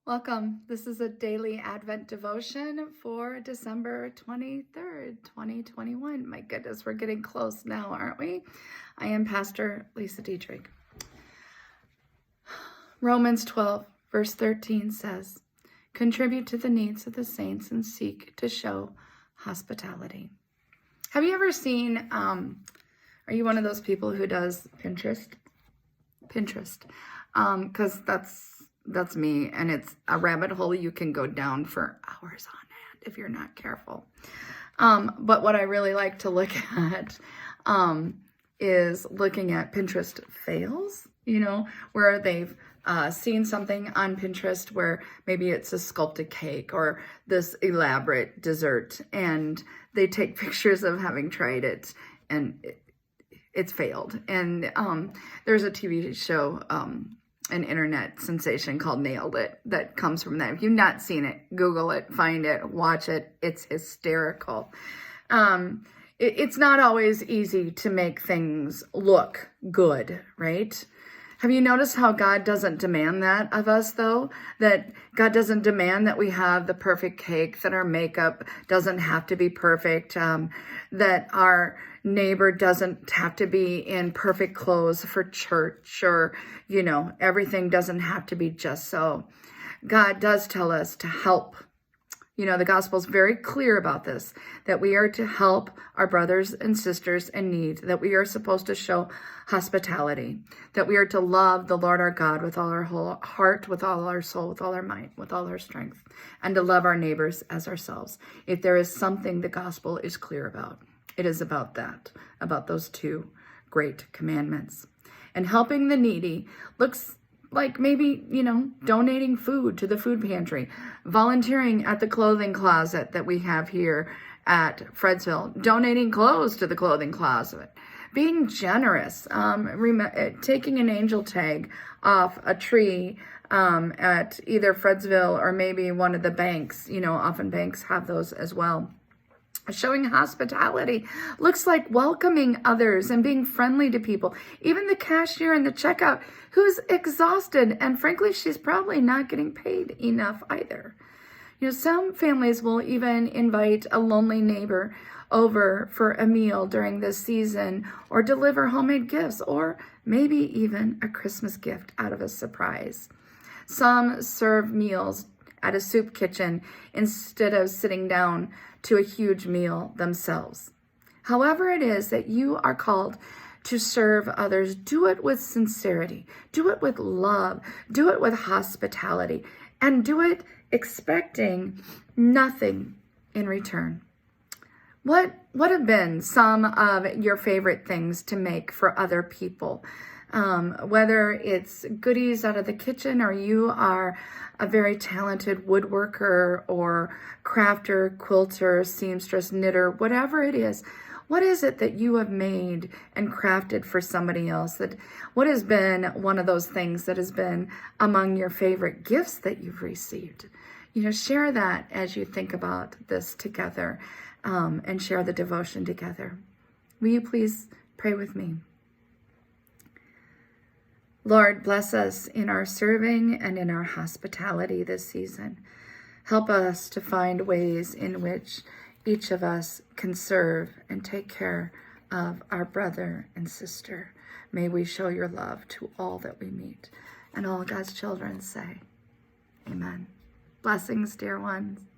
Welcome. This is a daily Advent devotion for December 23rd, 2021. My goodness, we're getting close now, aren't we? I am Pastor Lisa Dietrich. Romans 12, verse 13 says, "Contribute to the needs of the saints and seek to show hospitality." Have you ever seen, are you one of those people who does Pinterest? Because that's me, and it's a rabbit hole you can go down for hours on end if you're not careful. But what I really like to look at is looking at Pinterest fails, where they've seen something on Pinterest where maybe it's a sculpted cake or this elaborate dessert, and they take pictures of having tried it, and it's failed. And there's a TV show, an internet sensation called Nailed It that comes from that. If you've not seen it, Google it, find it, watch it. It's hysterical. It's not always easy to make things look good, right? Have you noticed how God doesn't demand that of us, though? That God doesn't demand that we have the perfect cake, that our makeup doesn't have to be perfect, that our neighbor doesn't have to be in perfect clothes for church, or, everything doesn't have to be just so. God does tell us to help. The gospel is very clear about this, that we are to help our brothers and sisters in need, that we are supposed to show hospitality, that we are to love the Lord our God with all our whole heart, with all our soul, with all our might, with all our strength, and to love our neighbors as ourselves. If there is something the gospel is clear about, it is about that, about those two great commandments. And helping the needy looks like maybe, donating food to the food pantry, volunteering at the clothing closet that we have here at Fredsville, donating clothes to the clothing closet, being generous, taking an angel tag off a tree at either Fredsville or maybe one of the banks. Often banks have those as well. Showing hospitality looks like welcoming others and being friendly to people. Even the cashier in the checkout who's exhausted, and frankly, she's probably not getting paid enough either. Some families will even invite a lonely neighbor over for a meal during this season, or deliver homemade gifts, or maybe even a Christmas gift out of a surprise. Some serve meals at a soup kitchen instead of sitting down to a huge meal themselves. However it is that you are called to serve others, do it with sincerity, do it with love, do it with hospitality, and do it expecting nothing in return. What have been some of your favorite things to make for other people? Whether it's goodies out of the kitchen, or you are a very talented woodworker or crafter, quilter, seamstress, knitter, whatever it is, what is it that you have made and crafted for somebody else? What has been one of those things that has been among your favorite gifts that you've received? Share that as you think about this together, and share the devotion together. Will you please pray with me? Lord, bless us in our serving and in our hospitality this season. Help us to find ways in which each of us can serve and take care of our brother and sister. May we show your love to all that we meet. And all God's children say, amen. Blessings, dear ones.